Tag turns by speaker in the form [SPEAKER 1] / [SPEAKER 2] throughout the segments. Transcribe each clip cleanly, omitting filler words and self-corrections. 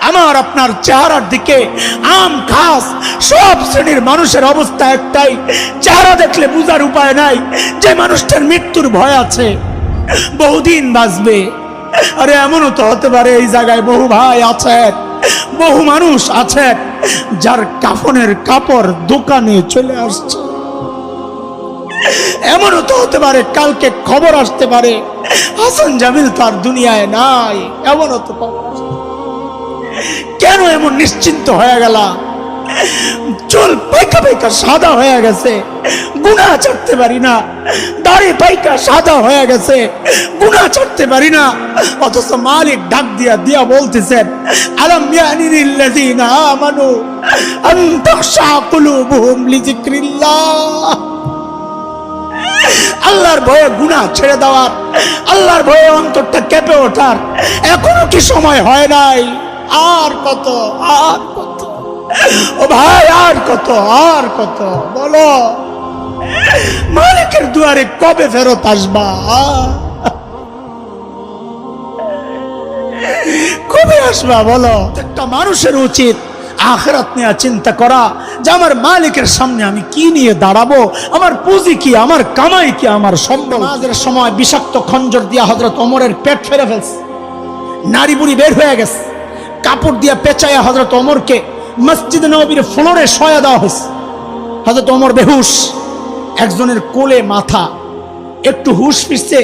[SPEAKER 1] আমার আপনার চেহারার দিকে আম খাস সব শ্রেণীর মানুষের অবস্থা একটাই, চেহারা দেখলে বুঝার উপায় নাই যে মানুষটার মৃত্যুর ভয় আছে, বহুদিন বাঁচবে। আরে এমনও তো হতে পারে এই জায়গায় বহু ভাই আছেন, বহু মানুষ আছেন যার কাফনের কাপড় দোকানে চলে আসছে। এমনও তো হতে পারে কালকে খবর আসতে পারে হাসান জামিল তার দুনিয়ায় নাই, এমনও তো খবর আসতে। কেন এমন নিশ্চিন্ত হয়ে গেল? চুল পাইকা পাইকা সাদা হয়ে গেছে, গুনাহ ছাড়তে পারি না। দাড়ি পাইকা সাদা হয়ে গেছে, গুনাহ ছাড়তে পারি না। অথচ মালিক ডাক দিয়া দিয়া বলতেছেন, আলাম ইয়ানি লিল্লাযিনা আমানু আন তাখশা কুলুবুহুম লিযিকরিল্লাহ। আল্লাহর ভয়ে গুনাহ ছেড়ে দেওয়ার, আল্লাহর ভয়ে অন্তরটা কেঁপে ওঠার এখনো কি সময় হয় নাই? আর কত, আর কত ও ভাই, আর কত, আর কত বলো? মালিকের দুয়ারে কবে ফেরত আসবা? কবে আসবা বলো? একটা মানুষের উচিত আখিরাত নিয়ে চিন্তা করা যে আমার মালিকের সামনে আমি কি নিয়ে দাঁড়াবো, আমার পুঁজি কি, আমার কামাই কি, আমার সম্পদ। নামাজের সময় বিষাক্ত খঞ্জর দিয়া হযরত ওমরের পেট ফেরে ফেলছে, নারী বুড়ি বের হয়ে গেছে, কাপড় দিয়া পেঁচাইয়া হযরত ওমরকে মসজিদ নববীর ফ্লোরে শোয়া দেওয়া হয়েছে। হযরত ওমর বেহুশ, একজনের কোলে মাথা, একটু হুশ ফিরছে,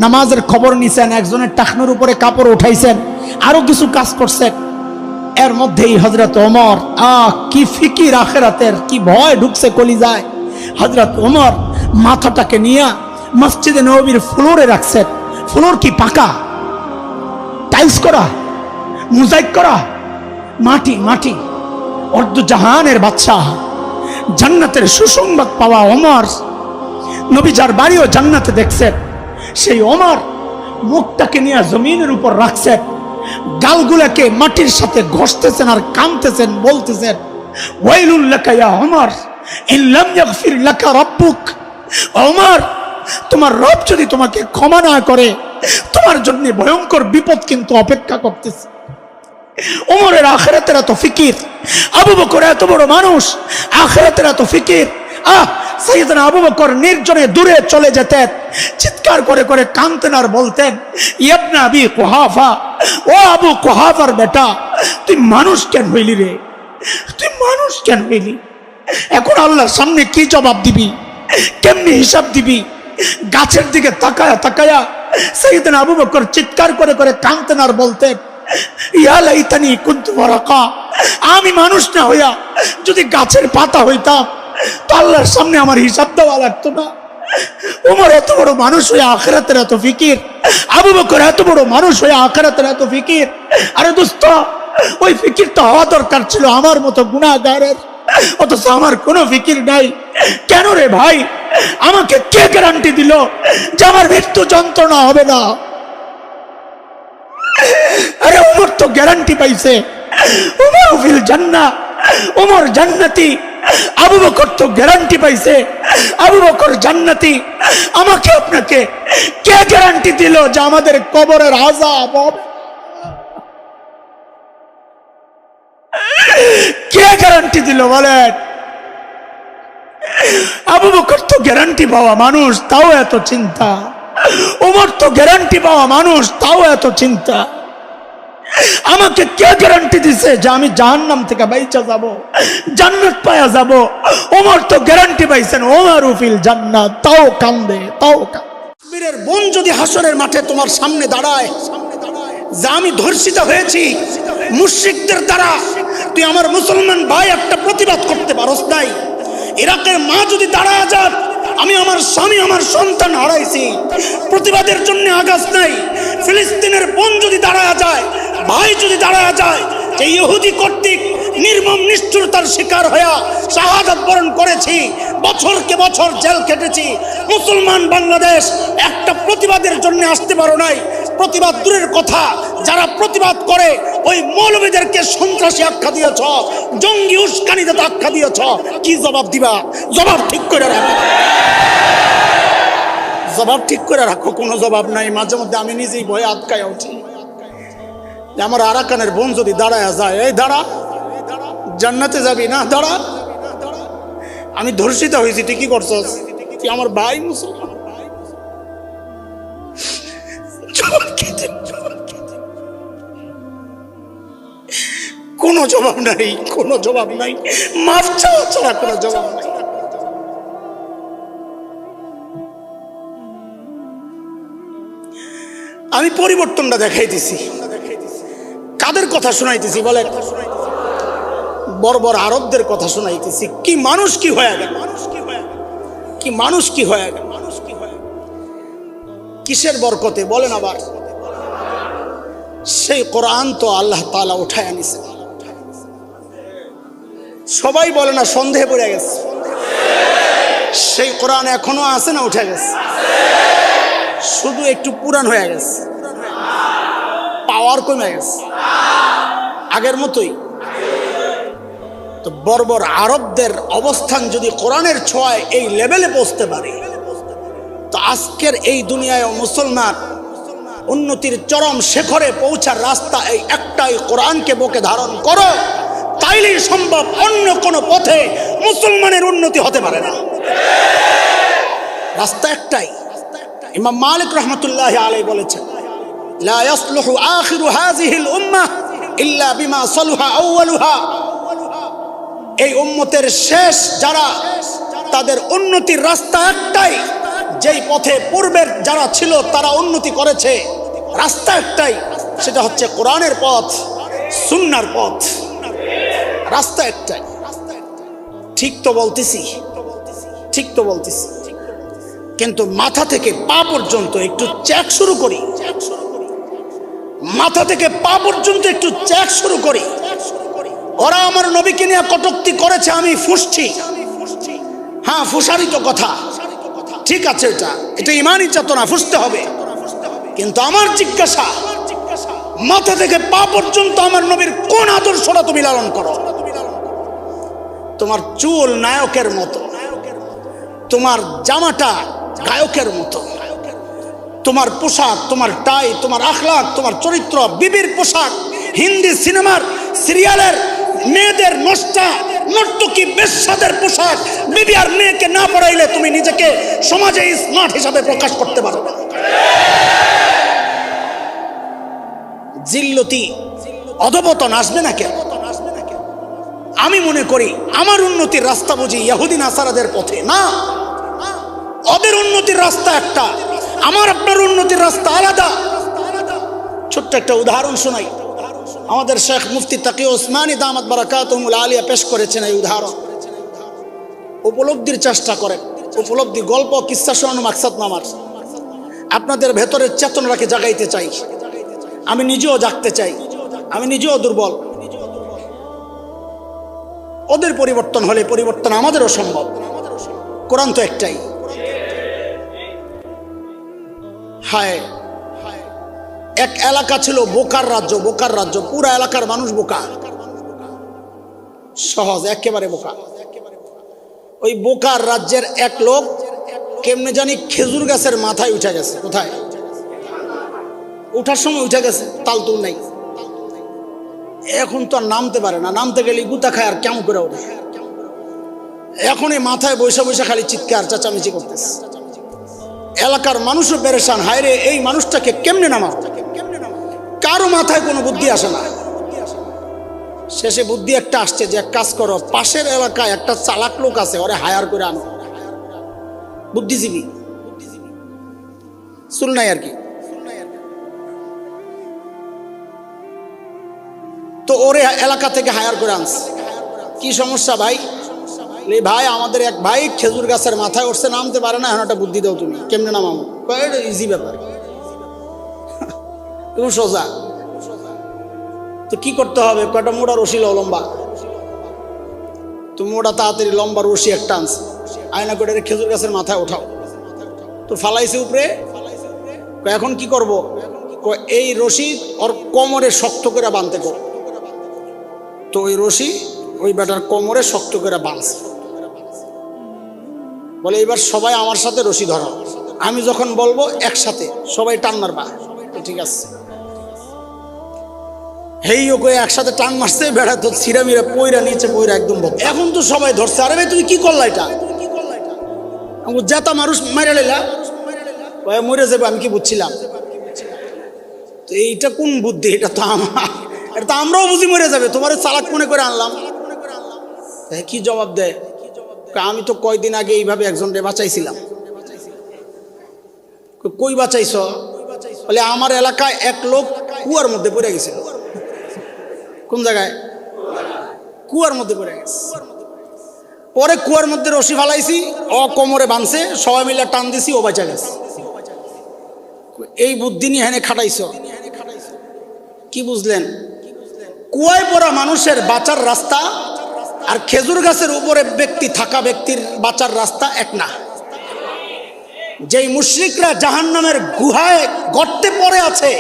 [SPEAKER 1] নামাজের খবর নিছেন, একজনের টাকনোর উপরে কাপড় উঠাইছেন, আরো কিছু কাজ করছেন। এর মধ্যেই হযরত ওমর কি ফিকির আখিরাতের, কি ভয় ঢুকছে কলিজায়। হযরত ওমর মাথাটাকে নিয়ে মসজিদে নববীর ফ্লোরে রাখছেন। ফ্লোর কি পাকা, টাইলস করা, মোজাইক করা, মাটি মাটি। অর্ধ জাহানের বাদশাহ, জান্নাতের সুসংবাদ পাওয়া ওমর, নবী যার বাড়িও জান্নাতে দেখছেন, সেই ওমর মুখটাকে নিয়ে জমিনের উপর রাখছেন, গালগুলাকে মাটির সাথে ঘষতেছেন আর কাঁদতেছেন, বলতেছেন, ওয়াইলুল লাকা ইয়া ওমর ইন লাম ইয়াগফির লাকা রাব্বুক। ওমর, তোমার রব যদি তোমাকে ক্ষমা না করে তোমার জন্য ভয়ঙ্কর বিপদ কিন্তু অপেক্ষা করতেছে। ওমরের আখিরাতের এত ফিকির, আবু বকর এত বড় মানুষ, আখিরাতের এত ফিকির। সাইয়েদনা আবু বকর নির্জনে দূরে চলে যেতেন, চিৎকার করে করে কাঁদতেন আর বলতেন, ইবনে আবি কুহাফা, ও আবু কুহাফার বেটা, তুই মানুষ কেন হইলি রে? তুই মানুষ কেন হইলি? এখন আল্লাহর সামনে কি জবাব দিবি, কেমনি হিসাব দিবি? গাছের দিকে তাকায়া তাকায়া সাইয়েদনা আবু বকর চিৎকার করে করে কাঁদতেন আর বলতেন, ইয়া লাইতানি কুনতু ওয়ারাকা, আমি মানুষ না হইয়া যদি গাছের পাতা হইতাম তো আল্লাহর সামনে আমার হিসাব দেওয়া লাগতো না। ওমর এত বড় মানুষ হয়ে আখিরাতের এত ফিকির, আবু বকর এত বড় মানুষ হয়ে আখিরাতের এত ফিকির। আরে দোস্ত, ওই ফিকিরটা হওয়া দরকার ছিল আমার মতো গুনাহগারের, অথচ আমার কোনো ফিকির নাই। কেন রে ভাই? আমাকে কে গ্যারান্টি দিল যে আমার মৃত্যু যন্ত্রণা হবে না? আরে ওমর তো গ্যারান্টি পাইছে, ওমর ফিল জান্নাহ, ওমর জান্নাতি। আবু বকর তো গ্যারান্টি পাইছে, আবু বকর জান্নাতি। আমাকে আপনাকে কে গ্যারান্টি দিল যে আমাদের কবরের আযাব হবে? কে গ্যারান্টি দিল বলেন? আবু বকর তো গ্যারান্টি পাওয়া মানুষ, তাও এত চিন্তা। ওমর তো গ্যারান্টি পাওয়া মানুষ, তাও এত চিন্তা। আমাকে কে গ্যারান্টি দিছে যে আমি জাহান্নাম থেকে বাইচা যাব, জান্নাত পায়া যাব? ওমর তো গ্যারান্টি পাইছেন, ওমর ফিল জান্নাত, তাও কান্দে, তাও কান্দে। বীরের বোন যদি হাসরের মাঠে তোমার সামনে দাঁড়ায় যে আমি ধর্ষিত হয়েছি মুশরিকদের দ্বারা, তুই আমার মুসলমান ভাই একটা প্রতিবাদ করতে পারস নাই। ইরাকের মা যদি দাঁড়ায় যান, আমি আমার স্বামী আমার সন্তান হারাইছি, প্রতিবাদের জন্য আগাজ নাই। ফিলিস্তিনের বোন যদি দাঁড়ায় যায়, ভাই যদি দাঁড়ায় যায় যে ইহুদি কর্তৃক নির্মম নিষ্ঠুরতার শিকার হয়ে শাহাদাত বরণ করেছি, বছরকে বছর জেল কেটেছি, মুসলমান বাংলাদেশ একটা প্রতিবাদের জন্য আসতে পারো নাই। প্রতিবাদ দূরের কথা, যারা প্রতিবাদ করে ওই মৌলবীদেরকে সন্ত্রাসী আখ্যা দিয়েছ, জঙ্গি উস্কানিদাতা আখ্যা দিয়েছ, কি জবাব দিবা? জবাব ঠিক করে রাখো, জবাব ঠিক করে রাখো। কোনো জবাব নাই। মাঝে মধ্যে আমি নিজেই ভয়ে আটকায় উঠি। যে আমার আরাকানের বোন যদি দাঁড়ায় যায়, এই দাঁড়া, জান্নাতে যাবি না, দাঁড়া। আমি ধর্ষিত হয়েছি, তুই কি করছস? তুই আমার ভাই মুসলমান। কোনো জবাব নাই, কোনো জবাব নাই, মাফ চাওয়া ছাড়া কোনো জবাব নাই। আমি পরিবর্তনটা দেখাইতেছি। কাদের কথা শোনাইতেছি বলে? বর্বর আরবদের কথা শোনাইতেছি। কি মানুষ কি হয়ে গেল, কি মানুষ কি হয়ে গেল, কিসের বরকতে বলেন? আবার সেই কোরআন তো আল্লাহ তাআলা উঠায় আনিছে। সবাই বলে না, সন্দেহে পড়ে গেছে। সেই কোরআন এখনো আছে না উঠে গেছে? শুধু একটু পুরান হয়ে গেছে, পাওয়ার কমে গেছে, আগের মতোই। তো বর্বর আরবদের অবস্থান যদি কোরআনের ছোঁয়ায় এই লেভেলে পৌঁছতে পারে, তো আজকের এই দুনিয়ায় মুসলমান উন্নতির চরম শিখরে পৌঁছার রাস্তা এই একটাই, কোরআনকে বুকে ধারণ করো, তাইলেই সম্ভব। অন্য কোনো পথে মুসলমানের উন্নতি হতে পারে না। রাস্তা একটাই। ইমাম মালিক রহমতুল্লাহি আলাইহি বলেছেন, লা ইয়াসলুহু আখিরু হাযিহিল উম্মাহ ইল্লা বিমা সালুহা আউয়ালুহা। এই উম্মতের শেষ যারা, তাদের উন্নতির রাস্তা একটাই, যেই পথে পূর্বের যারা ছিল তারা উন্নতি করেছে। রাস্তা একটাই, সেটা হচ্ছে কোরআনের পথ, সুন্নাহর পথ। রাস্তা একটাই। ঠিক তো বলতেছি, ঠিক তো বলতেছি। কিন্তু মাথা থেকে পা পর্যন্ত একটু চেক শুরু করি, মাথা থেকে পা পর্যন্ত একটু চেক শুরু করি। ওরা আমার নবীকে নিয়ে কটূক্তি করেছে, আমি ফুঁসছি। হ্যাঁ, ফুসারি তো কথা, ঠিক আছে, এটা ইমানি চেতনা, ফুঁসতে হবে। কিন্তু আমার জিজ্ঞাসা, মাথা থেকে পা পর্যন্ত আমার নবীর কোন আদর্শটা তুমি লালন করো? তোমার চুল নায়কের মতো, তোমার জামাটা গায়কের মতো, তোমার পোশাক, তোমার টাই, তোমার আখলাক, তোমার চরিত্র, বিবির পোশাক, হিন্দি সিনেমার সিরিয়ালের মেয়েদের নর্তকী বেশ্যাদের পোশাক, বিবি আর মেয়েকে না পড়াইলে তুমি নিজেকে সমাজে স্মার্ট হিসাবে প্রকাশ করতে পারো না। জিল্লতি, অধপতন আসবে না কেন? আমি মনে করি আমার উন্নতির রাস্তা বুঝি ইহুদি নাসারাদের পথে না। ওদের উন্নতির রাস্তা একটা, আমার আপনার উন্নতির রাস্তা আলাদা। ছোট্ট একটা উদাহরণ শোনাই। আমাদের শেখ মুফতি তাকি ওসমানী দামাত বারাকাতুহুল আলিয়া পেশ করেছেন এই উদাহরণ। উপলব্ধির চেষ্টা করেন, উপলব্ধি, গল্প কিস্সা শোনানো মাকসাদ না আমার। আপনাদের ভেতরের চেতনাকে জাগাইতে চাই। আমি নিজেও জাগতে চাই, আমি নিজেও দুর্বল। ওদের পরিবর্তন হলে পরিবর্তন আমাদেরও সম্ভব। কোরআন তো একটাই। হায়, এক এলাকা ছিল বোকার রাজ্য, বোকার রাজ্য, পুরা এলাকার মানুষ বোকা, সহজ, একেবারে বোকা। ওই বোকার রাজ্যের এক লোক কেমনে জানি খেজুর গাছের মাথায় উঠে গেছে। কোথায়? উঠার সময় উঠে গেছে, তালতুল নাই। এখন তো আর নামতে পারে না, নামতে গেলে গুতা খায় আর কেমন করে ওঠে। এখন এই মাথায় বৈশা বৈশা খালি চিৎকার চেঁচামেচি করতেছে। এলাকার মানুষও পেরেশান, হায়রে এই মানুষটাকে কেমনে নামাবো? কারো মাথায় কোনো বুদ্ধি আসে না। শেষে বুদ্ধি একটা আসছে যে এক কাজ করো, পাশের এলাকায় একটা চালাক লোক আছে, ওরে হায়ার করে আনো। বুদ্ধিজীবী, চুল নাই আর কি। তো ওরে এলাকা থেকে হায়ার করে আনছে। কি সমস্যা ভাই? ভাই আমাদের এক ভাই খেজুর গাছের মাথায় উঠছে, নামতে পারে না, এখন একটা বুদ্ধি দাও তুমি, কেমনে নামাবো? ইজি ব্যাপার, তুমি সোজা। তো কি করতে হবে? কয়টা মোটা রশি লও লম্বা, তুমি মোটা তাড়াতাড়ি লম্বা রশি একটা আনছে, আয়না করে খেজুর গাছের মাথায় ওঠাও। তো ফালাইছে উপরে। এখন কি করব? এই রশি ওর কোমরে শক্ত করে বাঁধতে গো। তো ওই রশি ওই বেটার কোমরে শক্ত করে বাঁধছে। বলে এবার সবাই আমার সাথে রশি ধরো, আমি যখন বলবো একসাথে সবাই টান মারবা। ঠিক আছে।
[SPEAKER 2] হেইও কয়ে একসাথে টান মারছে, বেড়া তো ছিঁড়ামিরা পইরা নিচে পইরা একদম বক। এখন তো সবাই ধরছে, আরে ভাই তুমি কি করলা এটা? জেতা মানুষ মাইরা লাইলা, মরে যাবে, আমি কি বুঝছিলাম? তো এইটা কোন বুদ্ধি? এটা তো এটা তো আমরাও বুঝি মরে যাবে, তোমার চালাক মনে করে আনলাম। কি জবাব দেয়? আমি তো কয়দিন আগে এইভাবে একজনকে বাঁচাইছিলাম। কই বাঁচাইছ? বলে আমার এলাকায় এক লোক কুয়ার মধ্যে পড়ে গেছিল। কোন জায়গায়? কুয়ার মধ্যে পড়ে গেছে। পরে কুয়ার মধ্যে রশি ফালাইছি, ও কোমরে বাঁধছে, সবাই মিলে টান দিছি, ও বাঁচা গেছে। এই বুদ্ধি নিয়ে হেনে খাটাইছ, কি বুঝলেন? কুয়ায় পড়া মানুষের বাঁচার রাস্তা আর খেজুর গাছের উপরে ব্যক্তি থাকা ব্যক্তির বাঁচার রাস্তা এক না। যেই মুশরিকরা জাহান্নামের গুহায় গর্তে পড়ে আছে,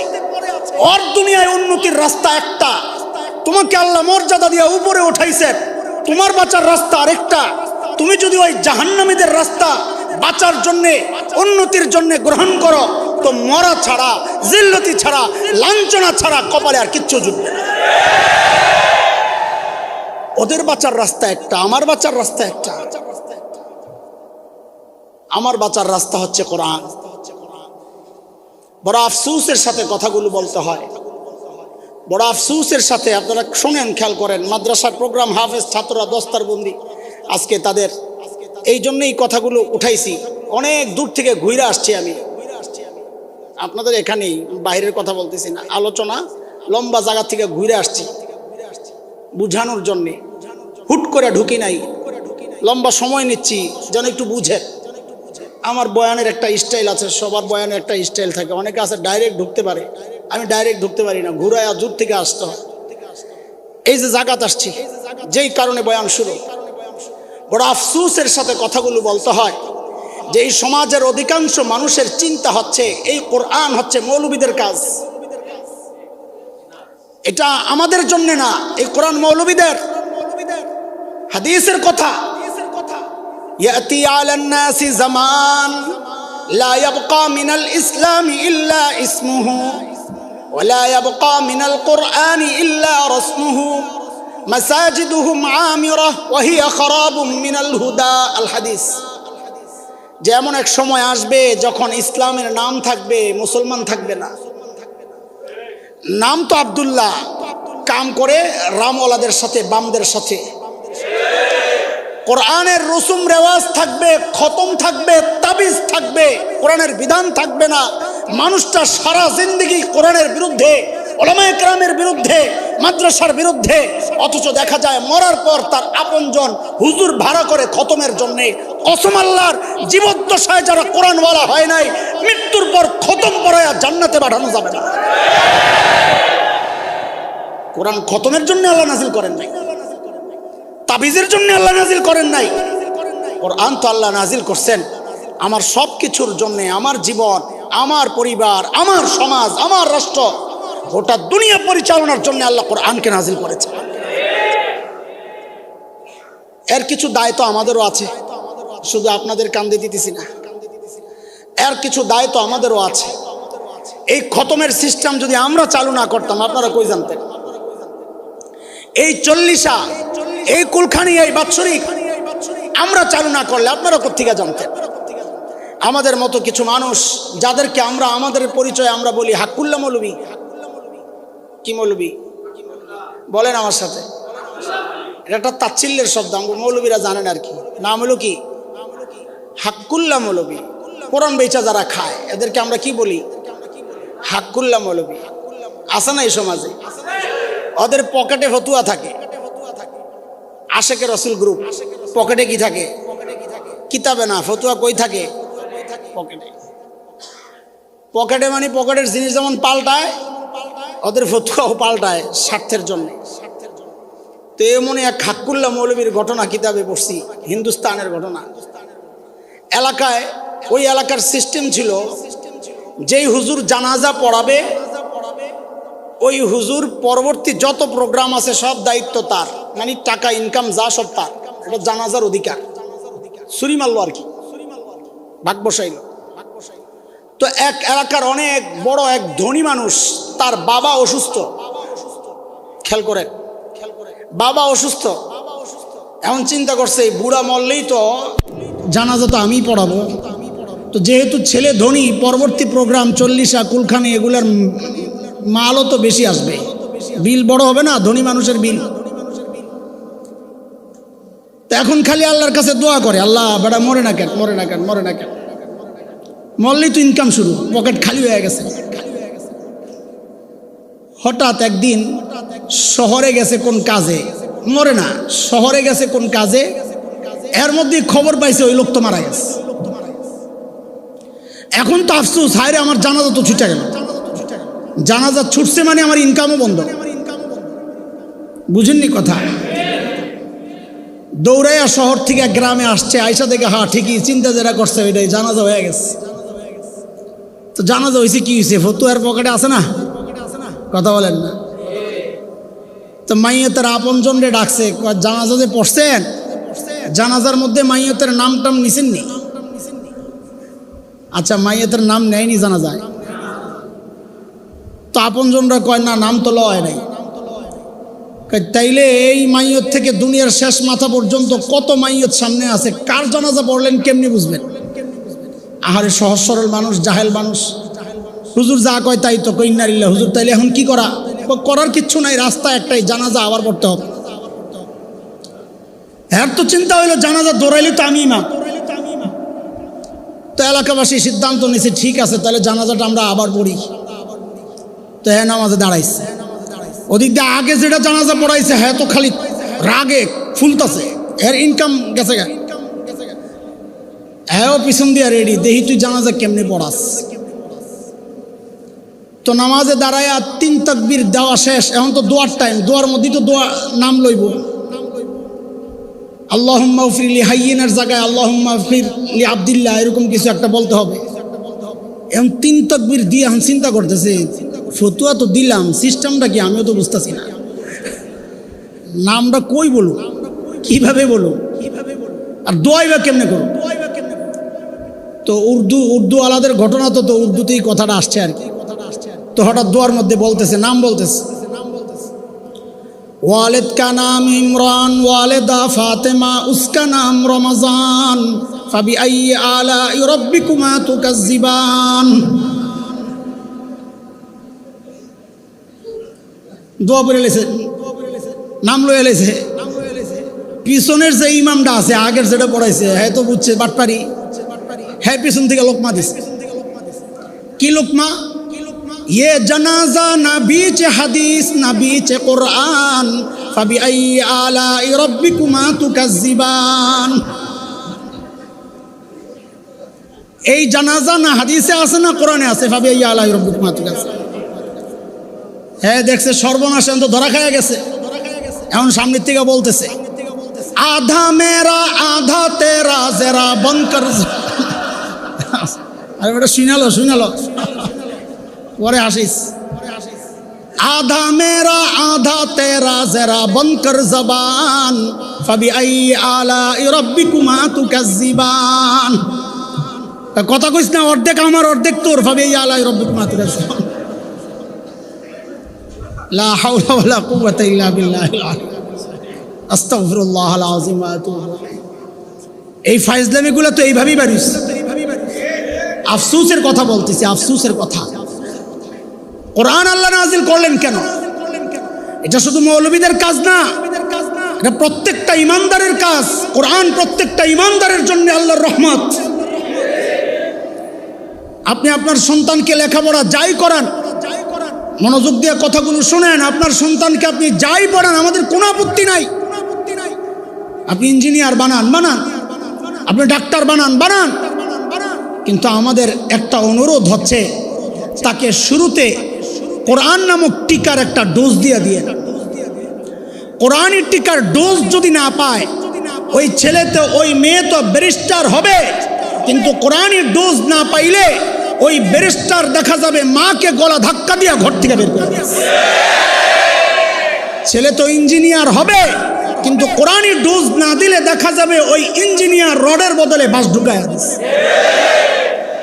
[SPEAKER 2] ওর দুনিয়ায় উন্নতির রাস্তা একটা। তোমাকে আল্লাহ মর্যাদা দিয়ে উপরে উঠাইছেন, তোমার বাঁচার রাস্তা আরেকটা। তুমি যদি ওই জাহান্নামীদের রাস্তা বাঁচার জন্য, উন্নতির জন্য গ্রহণ করো, তো মরা ছাড়া, জিল্লতি ছাড়া, লাঞ্ছনা ছাড়া কপালে আর কিচ্ছু জুটবে না। ওদের বাঁচার রাস্তা একটা, আমার বাঁচার রাস্তা একটা। আমার বাঁচার রাস্তা হচ্ছে কোরআন। বড় আফসোসের সাথে কথাগুলো বলতে হয়, বড় আফসোসের সাথে। আপনারা শোনেন, খেয়াল করেন, মাদ্রাসার প্রোগ্রাম, হাফেজ ছাত্ররা দস্তারবন্দি আজকে তাদের, এই জন্যই কথাগুলো উঠাইছি। অনেক দূর থেকে ঘুরে আসছি আমি, আপনাদের এখানেই, বাইরের কথা বলতেছি না, আলোচনা লম্বা জায়গা থেকে ঘুরে আসছি বুঝানোর জন্যে। হুট করে ঢুকি নাই, লম্বা সময় নিচ্ছি যেন একটু বুঝে। আমার বয়ানের একটা স্টাইল আছে, সবার বয়ানের একটা স্টাইল থাকে। অনেকে আছে ডাইরেক্ট ঢুকতে পারে, আমি ডাইরেক্ট ঢুকতে পারি না, ঘুরায় দূর থেকে আসতে হয়। এই যে জাগাত আসছি, যেই কারণে বয়ান শুরু। বড় আফসোসের সাথে কথাগুলো বলতে হয় যে এই সমাজের অধিকাংশ মানুষের চিন্তা হচ্ছে এই কোরআন হচ্ছে মৌলবীদের কাজ। এটা আমাদের জন্য না, এই কোরআন মৌলবীদের। হাদিসের কথা, ইয়াতি আলান নাসি জামান লা ইয়াবকা মিনাল ইসলামি ইল্লা ইসমুহু ওয়া লা ইয়াবকা মিনাল কুরআনি ইল্লা রাসমুহু মাসাজিদুহুম আমিরাহ ওয়া হিয়া খারাবুম মিনাল হুদা। আল হাদিস। যেমন এক সময় আসবে যখন ইসলামের নাম থাকবে, মুসলমান থাকবে না। নাম তো আব্দুল্লাহ, কাম করে রামওয়ালাদের সাথে, বামদের সাথে। কোরআনের রসুম রেওয়াজ থাকবে, খতম থাকবে, তাবিজ থাকবে, কোরআনের বিধান থাকবে না। মানুষটা সারা জিন্দেগি কোরআনের বিরুদ্ধে, উলামায়ে কেরামের বিরুদ্ধে, মাদ্রাসার বিরুদ্ধে। অথচ দেখা যায় মরার পর তার আপনজন হুজুর ভাড়া করে খতমের জন্যে। কসম আল্লাহর, জীবদ্দশায় যারা কোরআনওয়ালা হয় নাই, মৃত্যুর পর খতম পড়ায়া জান্নাতে পাঠানো যাবে না। কোরআন খতমের জন্য আল্লাহ নাজিল করেন নাই, তাবিজের জন্য আল্লাহ নাজিল করেন নাই। কোরআন তো আল্লাহ নাজিল করছেন আমার সব কিছুর জন্য, আমার জীবন, আমার পরিবার, আমার সমাজ, আমার রাষ্ট্র, গোটা দুনিয়া পরিচালনার জন্য আল্লাহ কোরআনকে নাজিল করেছে। এর কিছু দায়িত্ব আমাদেরও আছে, শুধু আপনাদের কান্দে দিতেছি না। এর কিছু দায়িত্ব আমাদেরও আছে। এই খতমের সিস্টেম যদি আমরা চালু না করতাম, আপনারা কই জানতেন? এই 40 এই কুলখানি, এই বাৎসরিক আমরা চালু না করলে আপনারা কোত্থেকে জানতেন? আমাদের মতো কিছু মানুষ যাদেরকে আমরা আমাদের পরিচয় আমরা বলি হাক্কুল্লাহ মৌলবী। কি মৌলবী বলেন আমার সাথে? এটা একটা তাচ্ছিল্যের শব্দ, মৌলবীরা জানেন আর কি। নাম হলো কি? হাক্কুল্লাহ মৌলবী। কোরআন বেচা যারা খায় এদেরকে আমরা কি বলি? হাক্কুল্লাহ মৌলবী। আছে না এই সমাজে? ওদের পকেটে ফতুয়া থাকে, আশেকে রসুল গ্রুপ। পকেটে কি থাকে? কিতাবে না, ফতুয়া কই থাকে? পকেটে। পকেটে মানে পকেটের জিনিস যেমন পাল্টায়, ওদের ফতুয়াও পাল্টায় স্বার্থের জন্য। তো এমন এক হাক্কুল্লাহ মৌলবীর ঘটনা কিতাবে পড়ছি, হিন্দুস্তানের ঘটনা। এলাকায়, ওই এলাকার সিস্টেম ছিল, যেই হুজুর জানাজা পড়াবে ওই হুজুর পরবর্তী যত প্রোগ্রাম আছে সব দায়িত্ব তার, মানে টাকা ইনকাম যা সব তার। এটা জানাজার অধিকার। ছুরি মারলো আর কি, ভাগ বসাইল। তো এক এলাকার অনেক বড় এক ধনী মানুষ, তার বাবা অসুস্থ, খেয়াল করেন, বাবা অসুস্থ, এখন চিন্তা করছে এই বুড়া মরলেই তো জানাজা তো আমিই পড়াবো। তো যেহেতু ছেলে ধনী, পরবর্তী প্রোগ্রাম 40 কুলখানি এগুলার মালও তো বেশি আসবে, বিল বড় হবে না, ধনী মানুষের বিল। তো এখন খালি আল্লাহর কাছে দোয়া করে, আল্লাহ বেটা মরে না কেন, মরে না কেন, মরে না কেন। মরলেই তো ইনকাম শুরু, পকেট খালি হয়ে গেছে। হঠাৎ একদিন শহরে গেছে কোন কাজে, মরে না, শহরে গেছে কোন কাজে, এর মধ্যে খবর পাইছে ওই লোক তো মারা গেছে। এখন তো আফসোস, হায়রে আমার জানাজা তো ছুটে গেল। জানাজা ছুটছে মানে আমার ইনকামও বন্ধ। বুঝেননি কথা? দৌড়াইয়া শহর থেকে গ্রামে আসছে, আইসা থেকে হ্যাঁ ঠিকই চিন্তা যেটা করছে ওইটাই জানাজা হয়ে গেছে। তো জানাজা হয়েছে কি হয়েছে, ফতুয়ার পকেটে আছে না, কথা বলেন না। তো মাইয়তের আপনজন রে ডাকছে, জানাজা যে পড়ছেন, জানাজার মধ্যে মাইয়তের নাম টাম নিছেন নি? আচ্ছা, মাইয়তের নাম নেয়নি জানাজায়। তো আপনজনরা কয় না, নাম তো লয় নাই। তাইলে এই মাইয়ত থেকে দুনিয়ার শেষ মাথা পর্যন্ত কত মাইয়ত সামনে আছে, কার জানাজা পড়লেন কেমনি বুঝবেন? আহারে সহজ সরল মানুষ, জাহেল মানুষ, হুজুর যা কয় তাই তো, কই ইন্নালিল্লাহ। হুজুর তাইলে এখন কি করার কিচ্ছু নাই, রাস্তা একটাই, জানাজা আবার পড়তে হবে। হ্যাঁ, তো চিন্তা হইলো জানাজা দৌড়াইলে তো আমি ইমাম। তো এলাকাবাসী সিদ্ধান্ত নিয়েছে, ঠিক আছে তাহলে জানাজাটা আমরা আবার পড়ি। তো হ্যাঁ নামাজে দাঁড়াইছে। ওদিক দিয়ে আগে যেটা জানাজা পড়াইছে, হ্যাঁ তো খালি রাগে ফুলতাছে, এর ইনকাম গেছে গা। হ্যাঁ পিছন দিয়ে রেডি, দেখি তুই জানাজা কেমনে পড়াস। তো নামাজে দাঁড়ায় 3 তাকবীর দেওয়া শেষ, এখন তো দোয়ার টাইম। দোয়ার মধ্যে তো দোয়া নাম লইব, আল্লাহুম্মা গফির লি হাইয়িনের জায়গায় আল্লাহুম্মা গফির লি আব্দুল্লাহ, এরকম কিছু একটা বলতে হবে। এখন 3 তাকবীর দিয়ে এখন চিন্তা করতেছে, ফতুয়া তো দিলাম, সিস্টেমটা কি আমিও তো বুঝতেছি না, নামটা কই বলো, কিভাবে বলো, আর দোয়াই বা কেমনে করো। তো উর্দু আলাদের ঘটনা, তো উর্দুতেই কথাটা আসছে আর কি। তো হঠাৎ দোয়ার মধ্যে বলতেছে, নাম বলতেছে, ওয়ালিদ কা নাম ইমরান, ওয়ালিদা ফাতেমা, উসকা নাম রমজান, ফাবি আইয়ি আলাই রাব্বিকুমা তুকাজ্জিবান। দোয়া পড়ে লেছে, নাম লয়ে লেছে। পিছনের যে ইমামটা আছে, আগের যেটা পড়াইছে, হ্যাঁ তো বুঝছে বাটপারি, হ্যাঁ পিছন থেকে লোকমা দিছে। কি লোকমা? ये जनाजा ना बीच हदीस ना बीच कुरान, फबी अय्यि आलाई रब्बिकुमा तुकज्जिबान। এই জানাজা না হাদিসে আছে না কোরআনে আছে, ফাবি আইয়ি আলাই রব্বিকুমা তুকজ্জিবান। হ্যাঁ দেখছে সর্বনাশ, তো ধরা খায়া গেছে। এখন সামনের থেকে বলতেছে, আধা মেরা আধা তেরা জেরা বনকর। আরে বেটা শুনালো পরে আসিস। আধা মেরা আধা তেরা জেরা বনকর জবান, ফাবি আইয়ি আলাই রাব্বিকুমা তুকাজ্জিবান। কথা কইস না, অর্ধেক আমার অর্ধেক তোর, ফাবি আইয়ি আলাই রাব্বিকুমা তুকাজ্জিবান। লা হাওলা ওয়ালা কুওয়াতা ইল্লা বিল্লাহিল আলী, আস্তাগফিরুল্লাহাল আযীম ওয়া আতুবু ইলাইহি। এই ফাইজলামিগুলো তো এইভাবেই বাড়িস। আফসোসের কথা বলতেছি, আফসোসের কথা। কোরআন আল্লাহ নাজিল করলেন কেন? এটা শুধু মৌলবীদের কাজ না, এটা প্রত্যেকটা ইমানদারের কাজ। কোরআন প্রত্যেকটা ইমানদারের জন্য আল্লাহর রহমত। আপনি আপনার সন্তানকে লেখাপড়া যাই করান, মনোযোগ দিয়ে কথাগুলো শুনেন, আপনার সন্তানকে আপনি যাই পড়ান, আমাদের কোনো আপত্তি নাই। আপনি ইঞ্জিনিয়ার বানান, আপনি ডাক্তার বানান, কিন্তু আমাদের একটা অনুরোধ হচ্ছে, তাকে শুরুতে কোরআন নামক টিকার একটা ডোজ দিয়ে কোরআনের টিকার ডোজ যদি না পায়, ওই ছেলে তো ওই মেয়ে তো ব্যারিস্টার হবে, কিন্তু কোরআনের ডোজ না পাইলে ওই ব্যারিস্টার দেখা যাবে মাকে গলা ধাক্কা দিয়ে ঘর থেকে বের করে। ছেলে তো ইঞ্জিনিয়ার হবে, কিন্তু কোরআনের ডোজ না দিলে দেখা যাবে ওই ইঞ্জিনিয়ার রডের বদলে বাঁশ ঢুকায় দিচ্ছে।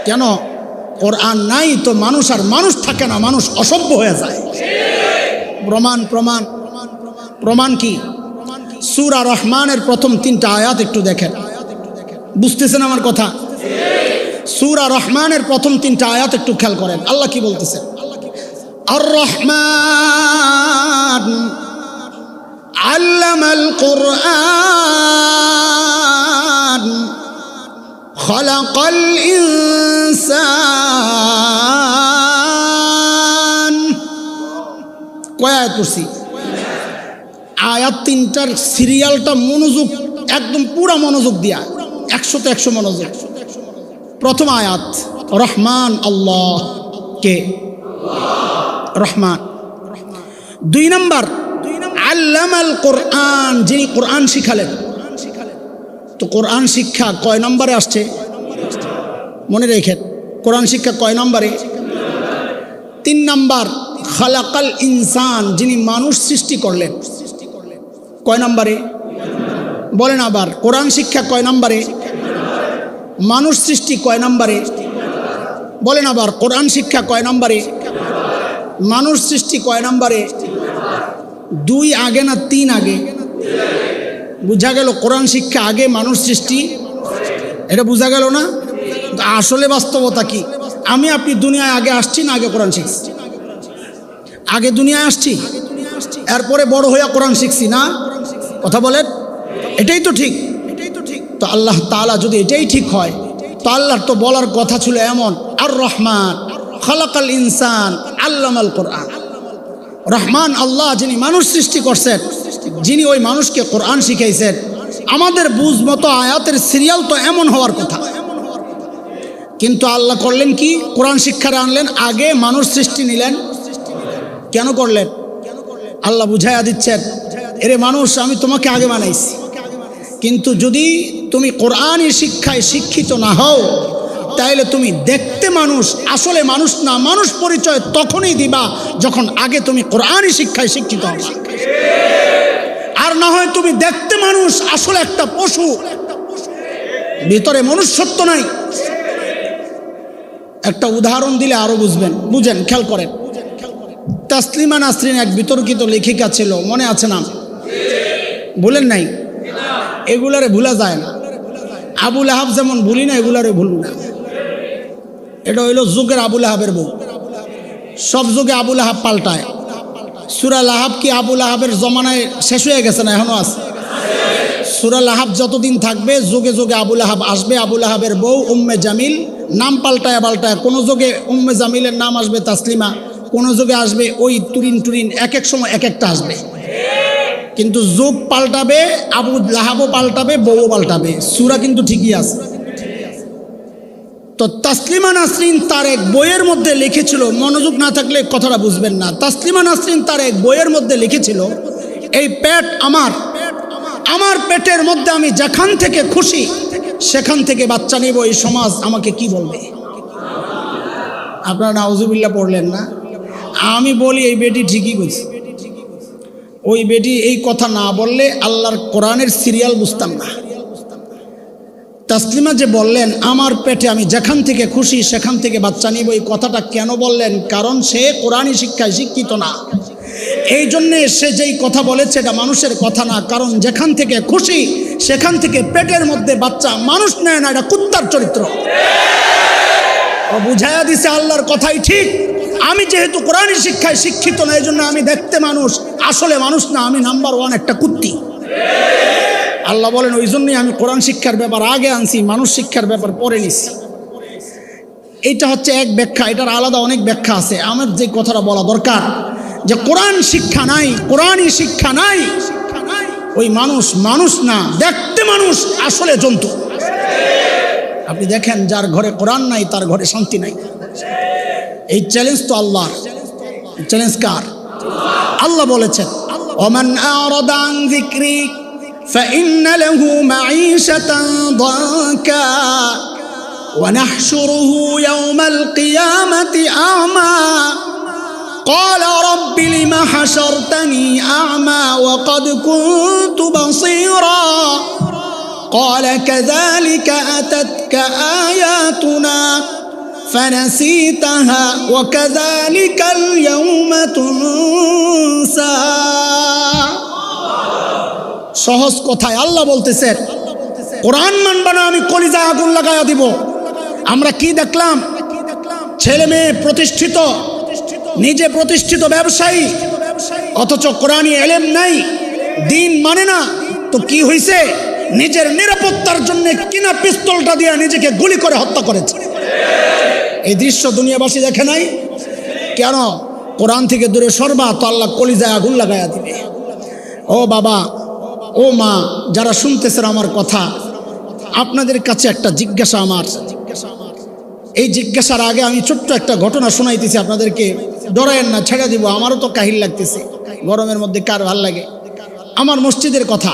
[SPEAKER 2] কেন? কোরআন নাই তো মানুষ আর মানুষ থাকে না, মানুষ অসভ্য হয়ে যায়। প্রমাণ প্রমাণ কি? সূরা রহমানের প্রথম 3টা আয়াত একটু দেখেন, বুঝতেছেন আমার কথা? সূরা রহমানের প্রথম 3টা আয়াত একটু খেয়াল করেন, আল্লাহ কি বলতেছেন? আর রহমান আল্লামাল কুরআন খালাকাল ইনসান। কয় আয়াত পড়ছি? আয়াত 3টার সিরিয়ালটা মনোযোগ, একদম পুরা মনোযোগ দিয়া, 100তে 100 মনোযোগ। প্রথম আয়াত রহমান, আল্লাহ কে? রহমান। 2 নম্বর আল্লামাল কোরআন, যিনি কোরআন শিখালেন। তো কোরআন শিক্ষা কয় নম্বরে আসছে? মনে রেখেন, কোরআন শিক্ষা কয় নম্বরে? 3 নম্বর খালাকাল ইনসান, যিনি মানুষ সৃষ্টি করলেন। কয় নম্বরে? বলেন আবার, কোরআন শিক্ষা কয় নম্বরে? মানুষ সৃষ্টি কয় নম্বরে? বলেন আবার, কোরআন শিক্ষা কয় নম্বরে? মানুষ সৃষ্টি কয় নম্বরে? 2 আগে না 3 আগে? বুঝা গেল কোরআন শিক্ষা আগে, মানুষ সৃষ্টি, এটা বুঝা গেল না? আসলে বাস্তবতা কি? আমি আপনি দুনিয়ায় আগে আসছি না আগে কোরআন শিখছি? আগে দুনিয়ায় আসছি, এরপরে বড় হইয়া কোরআন শিখছি না? কথা বলেন, এটাই তো ঠিক। তো আল্লাহ তাআলা যদি এটাই ঠিক হয়, তো আল্লাহর তো বলার কথা ছিল এমন, আর রহমান খালাকাল ইনসান আল্লামাল কোরআন। রহমান আল্লাহ, যিনি মানুষ সৃষ্টি করছেন, যিনি ওই মানুষকে কোরআন শিখাইছেন। আমাদের বুঝ মতো আয়াতের সিরিয়াল তো এমন হওয়ার কথা, কিন্তু আল্লাহ করলেন কি? কোরআন শিক্ষারে আনলেন, আগে মানুষ সৃষ্টি নিলেন। কেন করলেন? আল্লাহ বুঝাইয়া দিচ্ছেন, এরে মানুষ, আমি তোমাকে আগে বানাইছি, কিন্তু যদি তুমি কোরআনী শিক্ষায় শিক্ষিত না হও, তাইলে তুমি দেখতে মানুষ, আসলে মানুষ না। মানুষ পরিচয় তখনই দিবা যখন আগে তুমি কোরআনী শিক্ষায় শিক্ষিত হবা। আর না হয় তুমি দেখতে মানুষ, আসলে একটা পশু, ভিতরে মনুষ্যত্ব নাই। একটা উদাহরণ দিলে আরো বুঝবেন, বুঝেন, খেয়াল করেন। তাসলিমা নাসরিন এক বিতর্কিত লেখিকা ছিল, মনে আছে না? ভুলেন নাই? এগুলারে ভুলা যায় না। আবুল আহাব যেমন ভুলি না, এগুলারে ভুলব না। এটা হইল যুগের আবুল আহাবের বউ। সব যুগে আবুল আহাব পাল্টায়। সূরা লাহাব কি আবুল আহাবের জমানায় শেষ হয়ে গেছে না? এখনো আছে। সূরা লাহাব যতদিন থাকবে, যুগে যুগে আবুল আহাব আসবে। আবুল আহাবের বউ উম্মে জামিল, নাম পাল্টায় পাল্টায়। কোনো যুগে উম্মে জামিলের নাম আসবে তাসলিমা, কোনো যুগে আসবে ওই তুরিন টুরিন, এক এক সময় এক একটা আসবে। কিন্তু যুগ পাল্টাবে, আবু লাহাবও পাল্টাবে, বউও পাল্টাবে, সূরা কিন্তু ঠিকই আছে। তো তাসলিমা নাসরিন তার এক বইয়ের মধ্যে লিখেছিল, মনোযোগ না থাকলে কথাটা বুঝবেন না। তাসলিমা নাসরিন তার এক বইয়ের মধ্যে লিখেছিল, এই পেট আমার, আমার পেটের মধ্যে আমি যেখান থেকে খুশি সেখান থেকে বাচ্চা নিব, এই সমাজ আমাকে কি বলবে? আপনারা নাউজুবিল্লাহ পড়লেন না? আমি বলি এই বেটি ঠিকই বলছে। ওই বেটি এই কথা না বললে আল্লাহর কোরআনের সিরিয়াল বুঝতাম না। তাসলিমা যে বললেন আমার পেটে আমি যেখান থেকে খুশি সেখান থেকে বাচ্চা নিব, এই কথাটা কেন বললেন? কারণ সে কোরআনী শিক্ষায় শিক্ষিত না। এই জন্যে সে যেই কথা বলেছে এটা মানুষের কথা না। কারণ যেখান থেকে খুশি সেখান থেকে পেটের মধ্যে বাচ্চা মানুষ নেয় না, এটা কুত্তার চরিত্র। ও বুঝাইয়া দিছে আল্লাহর কথাই ঠিক। আমি যেহেতু কোরআনী শিক্ষায় শিক্ষিত না, এই জন্য আমি দেখতে মানুষ, আসলে মানুষ না, আমি নাম্বার 1 একটা কুত্তি। আল্লাহ বলেন ওই জন্যই আমি কোরআন শিক্ষার ব্যাপার আগে আনছি, মানুষ শিক্ষার ব্যাপার পরে নিছি। এইটা হচ্ছে এক ব্যাখ্যা, এটার আলাদা অনেক ব্যাখ্যা আছে। আমার যে কথাটা বলা দরকার, যে কোরআন শিক্ষা নাই, কোরআনী শিক্ষা নাই, ওই মানুষ মানুষ না, দেখতে মানুষ, আসলে জন্তু। আপনি দেখেন যার ঘরে কোরআন নাই তার ঘরে শান্তি নাই। এই চ্যালেঞ্জ তো আল্লাহর। চ্যালেঞ্জ কার? আল্লাহ বলেছেন, ওমান আরাদা আন যিকরি فإن له معيشة ضنكا ونحشره يوم القيامة أعمى قال رب لم حشرتني أعمى وقد كنت بصيرا قال كذلك أتتك آياتنا فنسيتها وكذلك اليوم تنسى সহজ কথায় আল্লাহ বলতেছেন, কোরআন মানবা না আমি কলিজায় আগুন লাগাইয়া দিব। আমরা কি দেখলাম? ছেলে মেয়ে প্রতিষ্ঠিত, নিজে প্রতিষ্ঠিত ব্যবসায়ী, অথচ কোরআনী এলেম নাই, দিন মানে না। তো কি হইছে? নিজের নিরাপত্তার জন্য কিনা পিস্তলটা দিয়ে নিজেকে গুলি করে হত্যা করেছে। এই দৃশ্য দুনিয়াবাসী দেখে নাই কেন? কোরআন থেকে দূরে সরবা তো আল্লাহ কলিজায় আগুন লাগাইয়া দিবে। ও বাবা, ও মা, যারা শুনতেছেন আমার কথা, আপনাদের কাছে একটা জিজ্ঞাসা আমার। এই জিজ্ঞাসার আগে আমি ছোট্ট একটা ঘটনা শোনাইতেছি আপনাদেরকে। ডরায়েন না, ছেড়ে দিব। আমারও তো কাহিল লাগতেছে, গরমের মধ্যে কার ভাল লাগে। আমার মসজিদের কথা।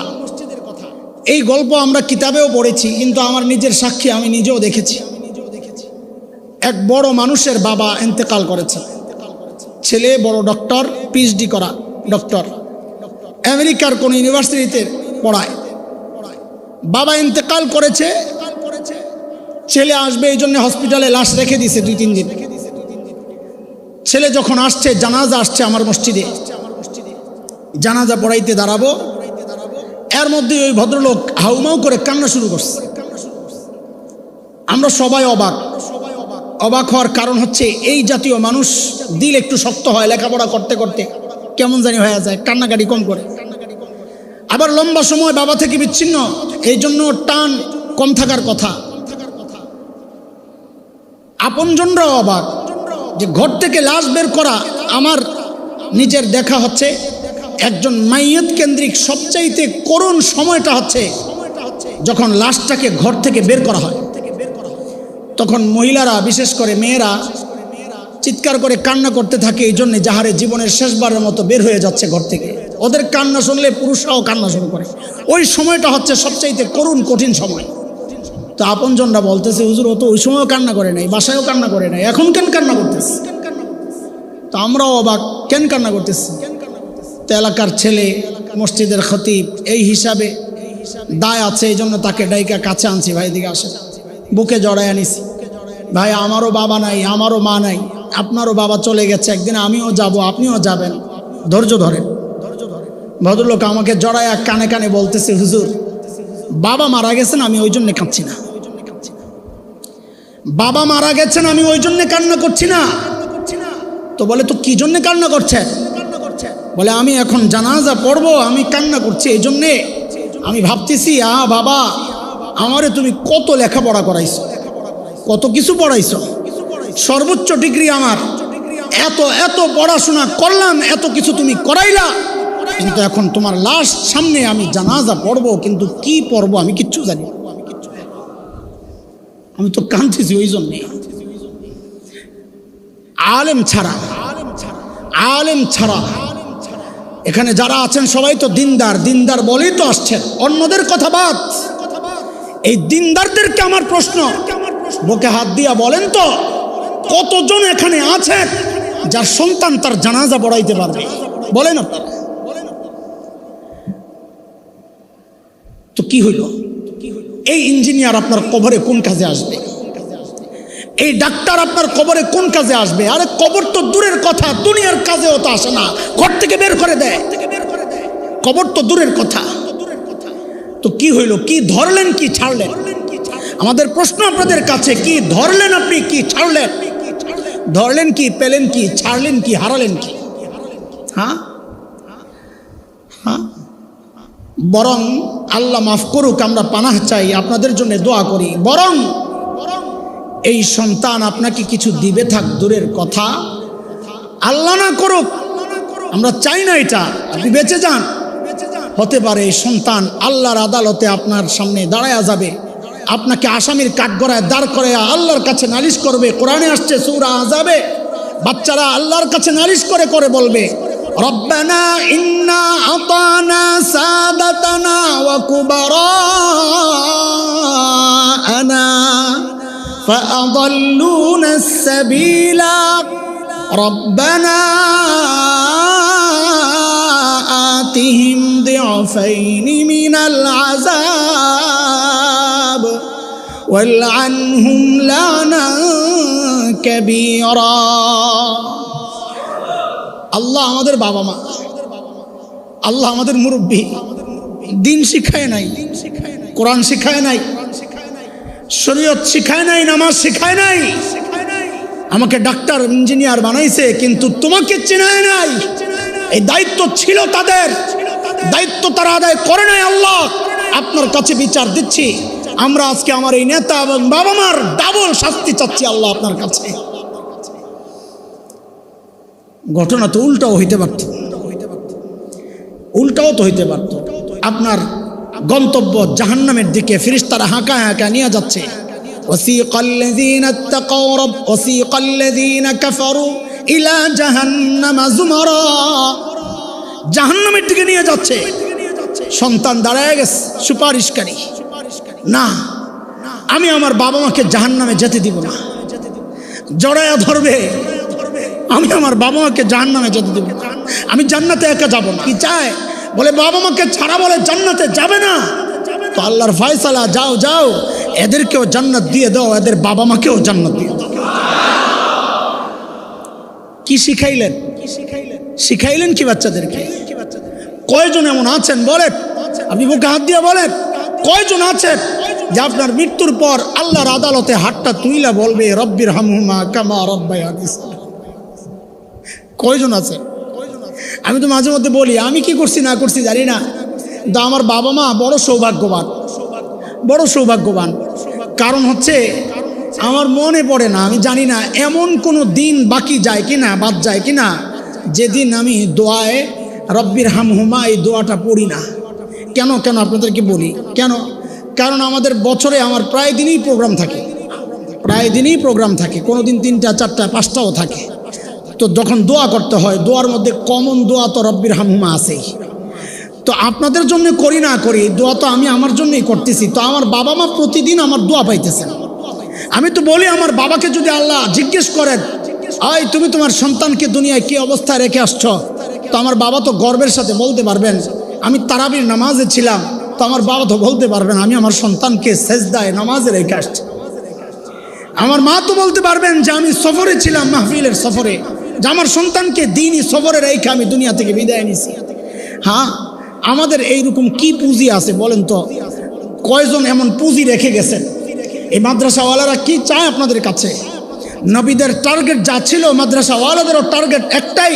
[SPEAKER 2] এই গল্প আমরা কিতাবেও পড়েছি, কিন্তু আমার নিজের সাক্ষী, আমি নিজেও দেখেছি। এক বড় মানুষের বাবা ইন্তেকাল করেছে। ছেলে বড় ডক্টর, পিএইচডি করা ডক্টর, আমেরিকার কোন ইউনিভার্সিটিতে পড়ায়। বাবা ইন্তেকাল করেছে, ছেলে আসবে এই জন্য হসপিটালে লাশ রেখে দিয়েছে 2-3 দিন। ছেলে যখন আসছে, জানাজা আসছে আমার মসজিদে, জানাজা পড়াইতে দাঁড়াবো, এর মধ্যে ওই ভদ্রলোক হাউমাউ করে কান্না শুরু করছে। আমরা সবাই অবাক। অবাক হওয়ার কারণ হচ্ছে, এই জাতীয় মানুষ দিল একটু শক্ত হয়, লেখাপড়া করতে করতে কেমন জানি হয়ে যায়, কান্নাকাটি কম করে। আবার লম্বা সময় বাবা থেকে বিচ্ছিন্ন, এই জন্য টান কম থাকার কথা। আপনজনরাও অবাক যে ঘর থেকে লাশ বের করা। আমার নিজের দেখা হচ্ছে, একজন মাইয়ত কেন্দ্রিক সবচাইতে করুণ সময়টা হচ্ছে যখন লাশটাকে ঘর থেকে বের করা হয়। তখন মহিলারা, বিশেষ করে মেয়েরা চিৎকার করে কান্না করতে থাকে, এই জন্যে যাহারে জীবনের শেষবারের মতো বের হয়ে যাচ্ছে ঘর থেকে। ওদের কান্না শুনলে পুরুষরাও কান্না শুরু করে। ওই সময়টা হচ্ছে সবচাইতে করুণ কঠিন সময়। তো আপনজনরা বলতেছে, হুজুর ও তো ওই সময়ও কান্না করে নাই, বাসায়ও কান্না করে নাই, এখন কেন কান্না করতেছে? তো আমরাও অবাক, কেন কান্না করতেছে? তো এলাকার ছেলে, মসজিদের খতিব, এই হিসাবে দায় আছে, এই জন্য তাকে ডাইকা কাছে আনছি। ভাই দিকে আসে, বুকে জড়ায় আনিছি। ভাই আমারও বাবা নাই, আমারও মা নাই, আপনারও বাবা চলে গেছে, একদিন আমিও যাব, আপনিও যাবেন, ধৈর্য ধরেন। ভদ্রলোক আমাকে জড়ায় কানে কানে বলতেছে, হুজুর বাবা মারা গেছেন, আমি ওই জন্য কাঁদছি না। বাবা মারা গেছেন, আমি ওই জন্য কান্না করছি না। তো বলে, তো কি জন্য কান্না করছেন? বলে, আমি এখন জানাজা পড়বো, আমি কান্না করছি এই জন্যে। আমি ভাবতেছি, বাবা আমারে তুমি কত লেখাপড়া করাইছো, কত কিছু পড়াইছো, সর্বোচ্চ ডিগ্রি আমার, এত এত পড়াশোনা করলাম, এত কিছু তুমি করাইলা, কিন্তু এখন তোমার লাশ সামনে, আমি জানাজা পড়বো, কিন্তু কি পড়বো আমি কিচ্ছু জানি না। আমি তো কাঁদতেছি ওই জন্যে। আলেম ছাড়া, আলেম ছাড়া এখানে যারা আছেন সবাই তো দিনদার, দিনদার বলেই তো আসছেন, অন্যদের কথা বাদ। এই দিনদারদেরকে আমার প্রশ্ন, বুকে হাত দিয়া বলেন তো, কতজন এখানে আছেন যার সন্তান তার জানাজা পড়াইতে পারবে? বলেন আপনারা। তো কি হইল? এই ইঞ্জিনিয়ার আপনার কবরে কোন কাজে আসবে? এই ডাক্তার আপনার কবরে কোন কাজে আসবে? আরে কবর তো দূরের কথা, দুনিয়ার কাজেও তো আসে না, ঘর থেকে বের করে দেয়। কবর তো দূরের কথা। তো কি হইল? কি ধরলেন, কি ছাড়লেন? আমাদের প্রশ্ন আপনাদের কাছে, কি ধরলেন আপনি, কি ছাড়লেন? ধরলেন কি, পেলেন কি, ছাড়লেন কি, হারালেন কি? হ্যাঁ হ্যাঁ, বরং আল্লাহ মাফ করুক, আমরা পানাহ চাই, আপনাদের জন্য দোয়া করি। বরং এই সন্তান আপনাকে কিছু দিবে থাক দূরের কথা, আল্লাহ না করুক, আমরা চাই না এটা, আপনি বেঁচে যান। হতে পারে এই সন্তান আল্লাহর আদালতে আপনার সামনে দাঁড়ায়া যাবে, আপনাকে আসামির কাঠগড়ায় দাঁড় করে আল্লাহর কাছে নালিশ করবে। কোরআনে আসছে সূরা আযাবে, বাচ্চারা আল্লাহর কাছে নালিশ করে করে বলবে, রব্বানা ইন্না আতানা সাদাতানা ওয়া কুবারানা فأضلونا السبيل ربنا آتهم ضعفين من العذاب والعنهم لعنا كبيرا। আল্লাহ আমাদের বাবা মা, আল্লাহ আমাদের মুরব্বী, দিন শিখায় নাই, কোরআন শিখায় নাই, শরীয়ত শিখায় নাই, নামাজ শিখায় নাই। আমাকে ডাক্তার ইঞ্জিনিয়ার বানাইছে, কিন্তু তোমাকে চেনায় নাই। এই দায়িত্ব ছিল তাদের, দায়িত্ব তারা আদায় করে নাই। আল্লাহ আপনার কাছে বিচার দিচ্ছি, আমরা আজকে আমার এই নেতা এবং বাবা মার ডাবল শাস্তি চাচ্ছি আল্লাহ আপনার কাছে। ঘটনা তো উল্টাও হইতে পারত, উল্টাও তো হইতে পারত। আপনার গন্তব্য জাহান্নামের দিকে ফেরেশতারা হাঁকা হাঁকা নিয়ে যাচ্ছে। ওয়াসিকাল্লাযীনা ইত্তাকাউ ওয়াসিকাল্লাযীনা কাফারু ইলা জাহান্নামা যুমারা, জাহান্নামের দিকে নিয়ে যাচ্ছে। সন্তান দাঁড়ায় গেছে সুপারিশকারী, না আমি আমার বাবা মাকে জাহান্নামে যেতে দিব না। জড়ায়া ধরবে, আমি আমার বাবা মাকে জাহান্নামে যেতে দিব না, আমি জান্নাতে একা যাব না। কি চায়? বলে বাবা মাকে ছাড়া বলে জান্নাতে যাবে না। তো আল্লাহর ফয়সালা, যাও যাও এদেরকেও জান্নাত দিয়ে দাও, এদের বাবা মাকেও জান্নাত দিয়ে দাও। কি শিখাইলেন? শিখাইলেন কি বাচ্চাদেরকে? কয়জন এমন আছেন বলেন, আপনি বুকে হাত দিয়ে বলেন, কয়জন আছেন যে আপনার মৃত্যুর পর আল্লাহর আদালতে হাতটা তুইলা বলবে রব্বির হামহুমা কামা রাব্বায়ানি সগীরা? কয়জন আছে? আমি তো মাঝে মধ্যে বলি, আমি কি করছি না করছি জানি না, কিন্তু আমার বাবা মা বড় সৌভাগ্যবান, বড় সৌভাগ্যবান। কারণ হচ্ছে আমার মনে পড়ে না, আমি জানি না এমন কোনো দিন বাকি যায় কিনা, বাদ যায় কিনা, যেদিন আমি দোয়ায় রব্বির হামহুমা এই দোয়াটা পড়ি না। কেন কেন আপনাদেরকে বলি কেন? কারণ আমাদের বছরে আমার প্রায় দিনই প্রোগ্রাম থাকে, প্রায় দিনই প্রোগ্রাম থাকে, কোনো দিন 3টা 4টা 5টাও থাকে। তো যখন দোয়া করতে হয়, দোয়ার মধ্যে কমন দোয়া তো রব্বির হামহুমা আছেই। তো আপনাদের জন্য করি না করি, দোয়া তো আমি আমার জন্যই করতেছি। তো আমার বাবা মা প্রতিদিন আমার দোয়া পাইতেছেন। আমি তো বলি, আমার বাবাকে যদি আল্লাহ জিজ্ঞেস করেন, আয় তুমি তোমার সন্তানকে দুনিয়ায় কি অবস্থায় রেখে আসছো, তো আমার বাবা তো গর্বের সাথে বলতে পারবেন আমি তারাবির নামাজে ছিলাম। তো আমার বাবা তো বলতে পারবেন আমি আমার সন্তানকে সেজদায় নামাজে রেখে আসছি। আমার মা তো বলতে পারবেন যে আমি সফরে ছিলাম, মাহফিলের সফরে, যে আমার সন্তানকে দিনই সফরে রেখে আমি দুনিয়া থেকে বিদায় নিছি। হ্যাঁ, আমাদের এইরকম কি পুঁজি আছে বলেন তো? কয়জন এমন পুঁজি রেখে গেছেন? এই মাদ্রাসাওয়ালারা কি চায় আপনাদের কাছে? নবীদের টার্গেট যা ছিল, মাদ্রাসাওয়ালাদেরও টার্গেট একটাই।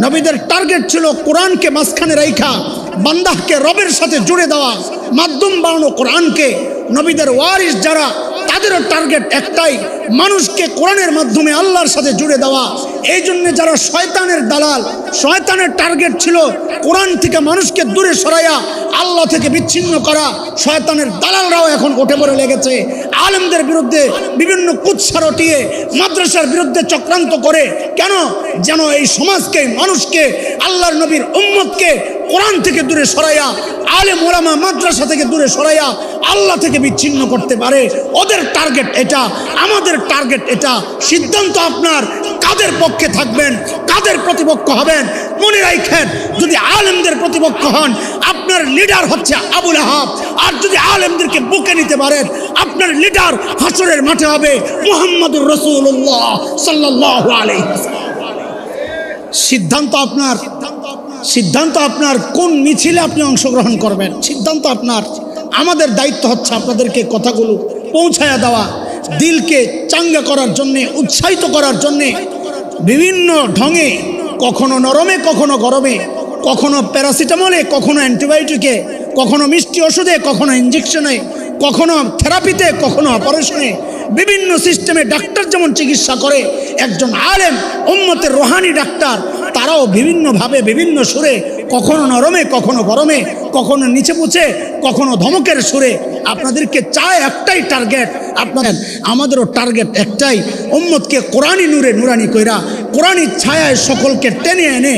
[SPEAKER 2] নবীদের টার্গেট ছিল কোরআনকে মাঝখানে রাইখা বান্দাহকে রবের সাথে জুড়ে দেওয়া, মাধ্যম বানানো কোরআনকে। নবীদের ওয়ারিস যারা, তাদেরও টার্গেট একটাই, মানুষকে কোরআনের মাধ্যমে আল্লাহর সাথে জুড়ে দেওয়া। এই জন্য যারা শয়তানের দালাল, শয়তানের টার্গেট ছিল কোরআন থেকে মানুষকে দূরে সরাইয়া আল্লাহ থেকে বিচ্ছিন্ন করা। শয়তানের দালালরাও এখন উঠে পড়ে লেগেছে আলেমদের বিরুদ্ধে, বিভিন্ন কুৎসা রটিয়ে মাদ্রাসার বিরুদ্ধে চক্রান্ত করে। কেন? যেন এই সমাজকে, মানুষকে, আল্লাহর নবীর উম্মতকে কোরআন থেকে দূরে সরাইয়া, আলেম ওলামা মাদ্রাসা থেকে দূরে সরাইয়া আল্লাহ থেকে বিচ্ছিন্ন করতে পারে। ওদের টার্গেট এটা, আমাদের টার্গেট এটা। সিদ্ধান্ত আপনার, কাদের পক্ষে থাকবেন, কাদের প্রতিপক্ষ হবেন। মনে রাখেন, যদি আলেমদের প্রতিপক্ষ হন, আপনার লিডার হচ্ছে আবুল আহাব। আর যদি আলেমদেরকে বুকে নিতে পারেন, আপনার লিডার হাসরের মাঠে হবে মুহাম্মদুর রাসূলুল্লাহ সাল্লাল্লাহু আলাইহি ওয়াসাল্লাম। সিদ্ধান্ত আপনার, সিদ্ধান্ত আপনার কোন মিছিলে আপনি অংশগ্রহণ করবেন, সিদ্ধান্ত আপনার। আমাদের দায়িত্ব হচ্ছে আপনাদেরকে কথাগুলো পৌঁছায়া দেওয়া, দিলকে চাঙ্গা করার জন্যে, উৎসাহিত করার জন্যে বিভিন্ন ঢঙে, কখনো নরমে, কখনো গরমে, কখনো প্যারাসিটামলে, কখনো অ্যান্টিবায়োটিকে, কখনো মিষ্টি ওষুধে, কখনো ইঞ্জেকশনে, কখনো থেরাপিতে, কখনো অপারেশনে, বিভিন্ন সিস্টেমে ডাক্তার যেমন চিকিৎসা করে, একজন আলেম উম্মতের রুহানি ডাক্তার, তারাও বিভিন্নভাবে, বিভিন্ন সুরে, কখনো নরমে, কখনো গরমে, কখনো নিচে পুছে, কখনো ধমকের সুরে আপনাদেরকে চায় একটাই টার্গেট। আপনাদের আমাদেরও টার্গেট একটাই, উম্মতকে কোরআনী নূরে নুরানি কইরা, কোরআনী ছায়ায় সকলকে টেনে এনে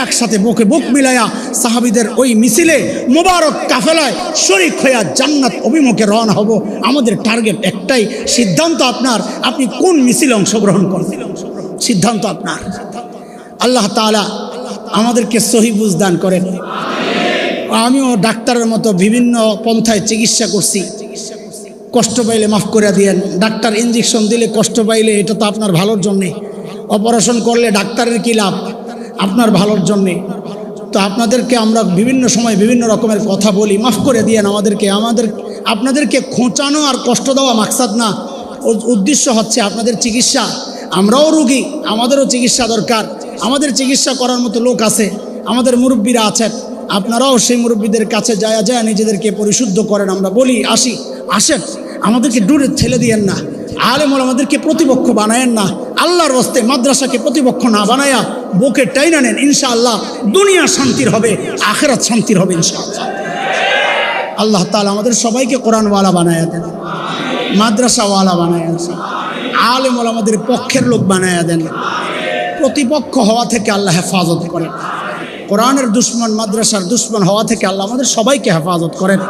[SPEAKER 2] একসাথে বুকে বুক মিলাইয়া সাহাবীদের ওই মিছিলে মোবারক কাফেলায় শরীক হইয়া জান্নাত অভিমুখে রওনা হব। আমাদের টার্গেট একটাই। সিদ্ধান্ত আপনার, আপনি কোন মিছিলে অংশগ্রহণ করবেন, সিদ্ধান্ত আপনার। আল্লাহ তাআলা আমাদেরকে সহি বুঝ দান করেন। আমিও ডাক্তারের মতো বিভিন্ন পন্থায় চিকিৎসা করছি, কষ্ট পাইলে মাফ করে দিয়েন। ডাক্তার ইঞ্জেকশন দিলে কষ্ট পাইলে, এটা তো আপনার ভালোর জন্যে। অপারেশন করলে ডাক্তারের কী লাভ? আপনার ভালোর জন্যে। তো আপনাদেরকে আমরা বিভিন্ন সময় বিভিন্ন রকমের কথা বলি, মাফ করে দিয়েন আমাদেরকে। আপনাদেরকে খোঁচানো আর কষ্ট দেওয়া মাকসাদ না, উদ্দেশ্য হচ্ছে আপনাদের চিকিৎসা। আমরাও রুগী, আমাদেরও চিকিৎসা দরকার। আমাদের চিকিৎসা করার মতো লোক আছে, আমাদের মুরব্বীরা আছেন। আপনারাও সেই মুরব্বীদের কাছে যায় নিজেদেরকে পরিশুদ্ধ করেন। আমরা বলি আসেন, আমাদেরকে দূরে ঠেলে দিয়েন না। আলেম ওলামাদেরকে প্রতিপক্ষ বানায়েন না। আল্লাহর রাস্তে মাদ্রাসাকে প্রতিপক্ষ না বানায়া বুকে টাইনা নেন। ইনশাআল্লাহ দুনিয়া শান্তির হবে, আখিরাত শান্তির হবে ইনশাআল্লাহ। আল্লাহ তাআলা আমাদের সবাইকে কোরআনওয়ালা বানায়া দেন, মাদ্রাসাওয়ালা বানায়া দেন, আলেম ওলামাদের পক্ষের লোক বানায়া দেন। প্রতিপক্ষ হওয়া থেকে আল্লাহ হেফাজত করেন। কোরআনের দুশ্মন, মাদ্রাসার দুশ্মন হওয়া থেকে আল্লাহ আমাদের সবাইকে হেফাজত করেন।